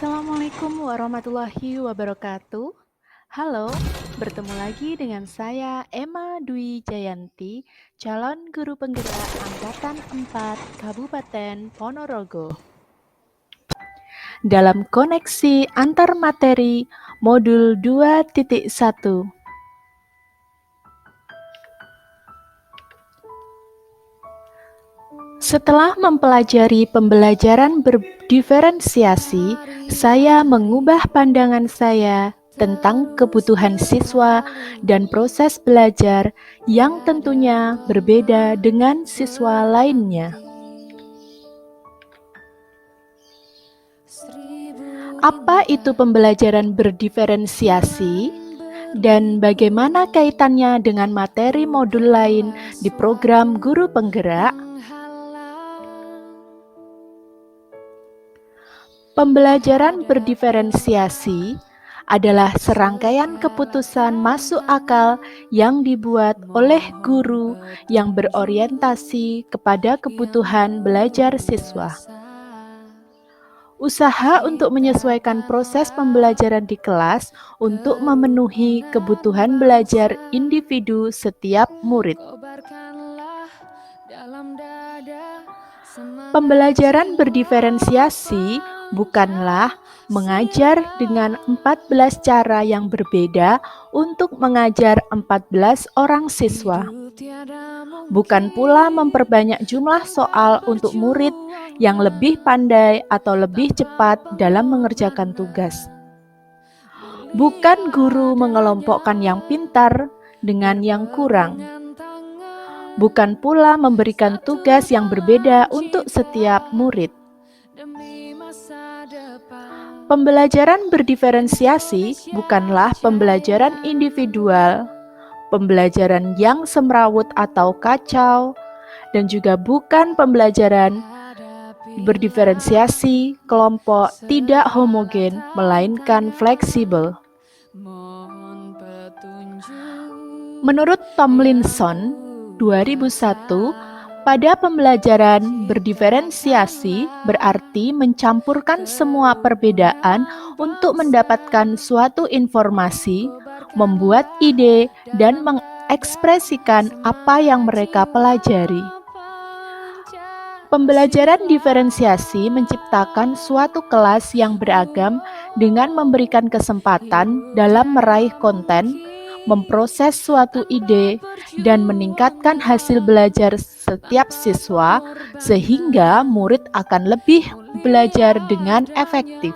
Assalamualaikum warahmatullahi wabarakatuh. Halo, bertemu lagi dengan saya Emma Dwi Jayanti, calon guru penggerak Angkatan 4 Kabupaten Ponorogo. Dalam koneksi antar materi modul 2.1. Setelah mempelajari pembelajaran berdiferensiasi, saya mengubah pandangan saya tentang kebutuhan siswa dan proses belajar yang tentunya berbeda dengan siswa lainnya. Apa itu pembelajaran berdiferensiasi? Dan bagaimana kaitannya dengan materi modul lain di program Guru Penggerak? Pembelajaran berdiferensiasi adalah serangkaian keputusan masuk akal yang dibuat oleh guru yang berorientasi kepada kebutuhan belajar siswa. Usaha untuk menyesuaikan proses pembelajaran di kelas untuk memenuhi kebutuhan belajar individu setiap murid. Pembelajaran berdiferensiasi bukanlah mengajar dengan 14 cara yang berbeda untuk mengajar 14 orang siswa. Bukan pula memperbanyak jumlah soal untuk murid yang lebih pandai atau lebih cepat dalam mengerjakan tugas. Bukan guru mengelompokkan yang pintar dengan yang kurang. Bukan pula memberikan tugas yang berbeda untuk setiap murid. Pembelajaran berdiferensiasi bukanlah pembelajaran individual, pembelajaran yang semrawut atau kacau, dan juga bukan pembelajaran berdiferensiasi kelompok tidak homogen, melainkan fleksibel. Menurut Tomlinson, 2001, pada pembelajaran berdiferensiasi berarti mencampurkan semua perbedaan untuk mendapatkan suatu informasi, membuat ide, dan mengekspresikan apa yang mereka pelajari. Pembelajaran diferensiasi menciptakan suatu kelas yang beragam dengan memberikan kesempatan dalam meraih konten, memproses suatu ide, dan meningkatkan hasil belajar setiap siswa sehingga murid akan lebih belajar dengan efektif.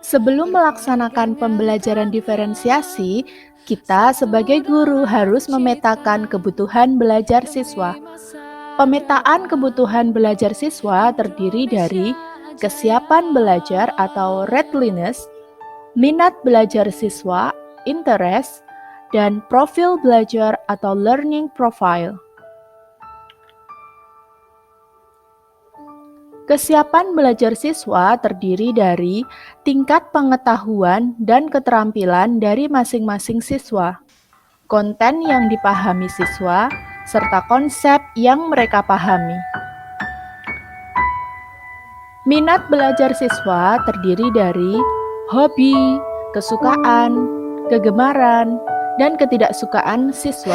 Sebelum melaksanakan pembelajaran diferensiasi, kita sebagai guru harus memetakan kebutuhan belajar siswa. Pemetaan kebutuhan belajar siswa terdiri dari kesiapan belajar atau readiness, minat belajar siswa, interest, dan profil belajar atau learning profile. Kesiapan belajar siswa terdiri dari tingkat pengetahuan dan keterampilan dari masing-masing siswa, konten yang dipahami siswa, serta konsep yang mereka pahami. Minat belajar siswa terdiri dari hobi, kesukaan, kegemaran, dan ketidaksukaan siswa.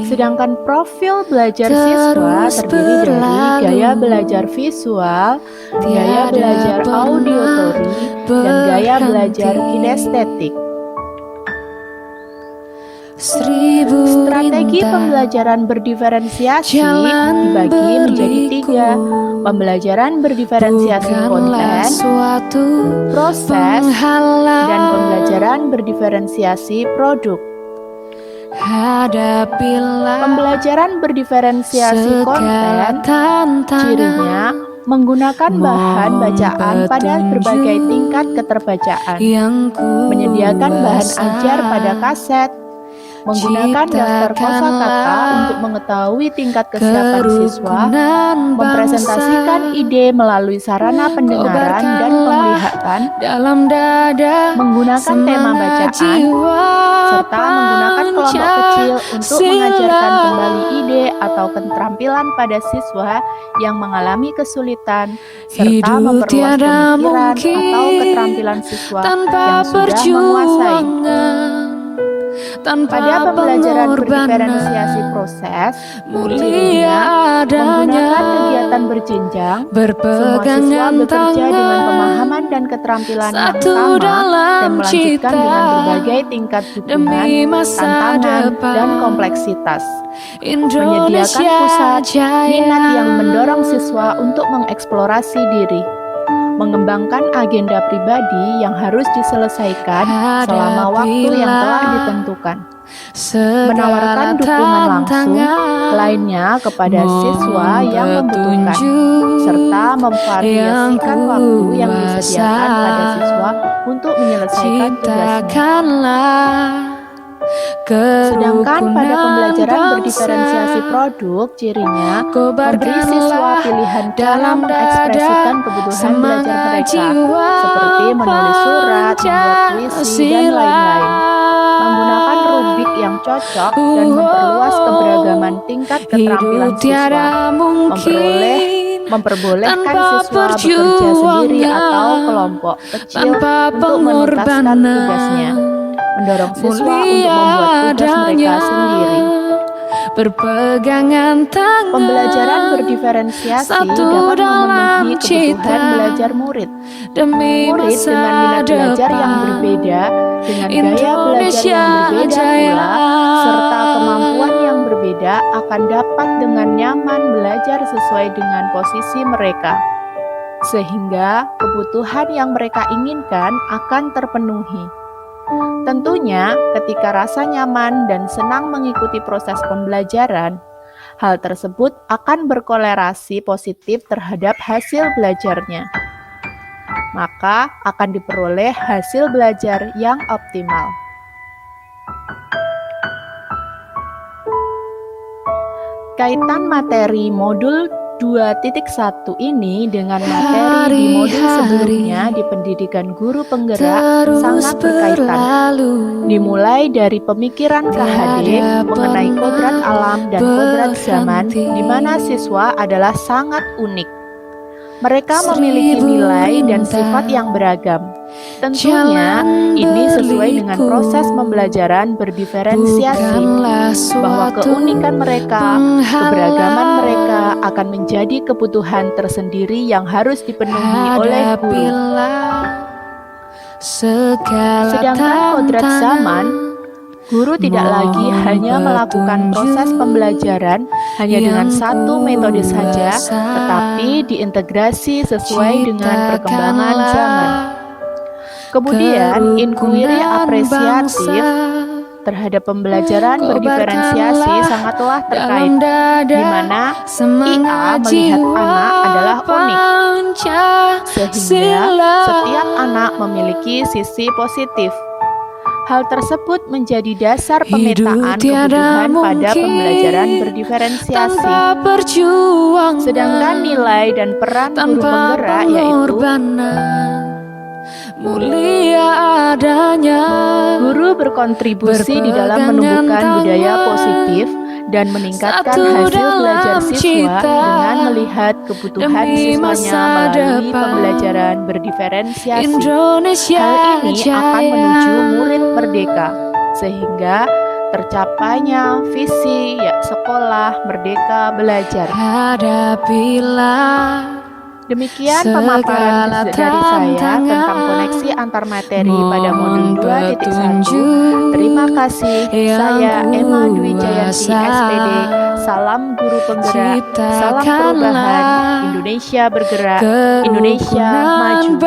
Sedangkan profil belajar siswa terdiri dari gaya belajar visual, gaya belajar auditory, dan gaya belajar kinestetik. Strategi pembelajaran berdiferensiasi dibagi menjadi 3. Pembelajaran berdiferensiasi konten, proses, dan pembelajaran berdiferensiasi produk. Pembelajaran berdiferensiasi konten, cirinya menggunakan bahan bacaan pada berbagai tingkat keterbacaan, menyediakan bahan ajar pada kaset, Menggunakan daftar kosakata untuk mengetahui tingkat kesiapan siswa, mempresentasikan ide melalui sarana pendengaran dan penglihatan, menggunakan tema bacaan, serta menggunakan kelompok kecil untuk mengajarkan kembali ide atau keterampilan pada siswa yang mengalami kesulitan, serta memperluas pemikiran atau keterampilan siswa yang sudah menguasai. Pada pembelajaran berdiferensiasi proses, cirinya menggunakan kegiatan berjenjang, semua siswa bekerja dengan pemahaman dan keterampilan yang sama dan melanjutkan dengan berbagai tingkat dukungan, tantangan, dan kompleksitas. Menyediakan pusat minat yang mendorong siswa untuk mengeksplorasi diri. Mengembangkan agenda pribadi yang harus diselesaikan selama waktu yang telah ditentukan. Menawarkan dukungan langsung lainnya kepada siswa yang membutuhkan, serta memvariasikan waktu yang disediakan pada siswa untuk menyelesaikan tugasnya. Sedangkan pada pembelajaran berdiferensiasi produk, cirinya memberi siswa pilihan dalam mengekspresikan kebutuhan belajar mereka, seperti menulis surat, membuat puisi, dan lain-lain. Menggunakan rubrik yang cocok dan memperluas keberagaman tingkat keterampilan siswa, memperbolehkan siswa bekerja sendiri atau kelompok kecil untuk menuntaskan tugasnya, mendorong siswa untuk membuat tugas mereka sendiri. Pembelajaran berdiferensiasi dapat memenuhi kebutuhan belajar murid. Murid dengan minat belajar yang berbeda, dengan gaya belajar yang berbeda pula, serta kemampuan yang berbeda akan dapat dengan nyaman belajar sesuai dengan posisi mereka, sehingga kebutuhan yang mereka inginkan akan terpenuhi. Tentunya, ketika rasa nyaman dan senang mengikuti proses pembelajaran, hal tersebut akan berkolerasi positif terhadap hasil belajarnya. Maka akan diperoleh hasil belajar yang optimal. Kaitan materi modul 2.1 ini dengan materi di modul sebelumnya di pendidikan guru penggerak sangat berkaitan. Dimulai dari pemikiran KHD mengenai kodrat alam dan kodrat zaman, di mana siswa adalah sangat unik. Mereka memiliki nilai dan sifat yang beragam. Tentunya ini sesuai dengan proses pembelajaran berdiferensiasi, bahwa keunikan mereka, keberagaman mereka akan menjadi kebutuhan tersendiri yang harus dipenuhi oleh guru. Sedangkan kodrat zaman, guru tidak lagi hanya melakukan proses pembelajaran hanya dengan satu metode saja, tetapi diintegrasi sesuai dengan perkembangan zaman. Kemudian, inquiry apresiatif terhadap pembelajaran berdiferensiasi sangatlah terkait, di mana IA melihat anak adalah unik, sehingga setiap anak memiliki sisi positif. Hal tersebut menjadi dasar pemetaan kebutuhan pada pembelajaran berdiferensiasi. Sedangkan nilai dan peran guru penggerak yaitu guru berkontribusi di dalam menumbuhkan budaya positif dan meningkatkan hasil belajar siswa dengan melihat kebutuhan siswanya melalui pembelajaran berdiferensiasi. Hal ini akan menuju murid merdeka, sehingga tercapainya visi sekolah merdeka belajar. Demikian pemaparan dari saya tentang koneksi antar materi pada modul 2.1. Terima kasih. Saya Emma Dwi Jayanti SPD. Salam guru penggerak, salam perubahan. Indonesia bergerak, Indonesia maju.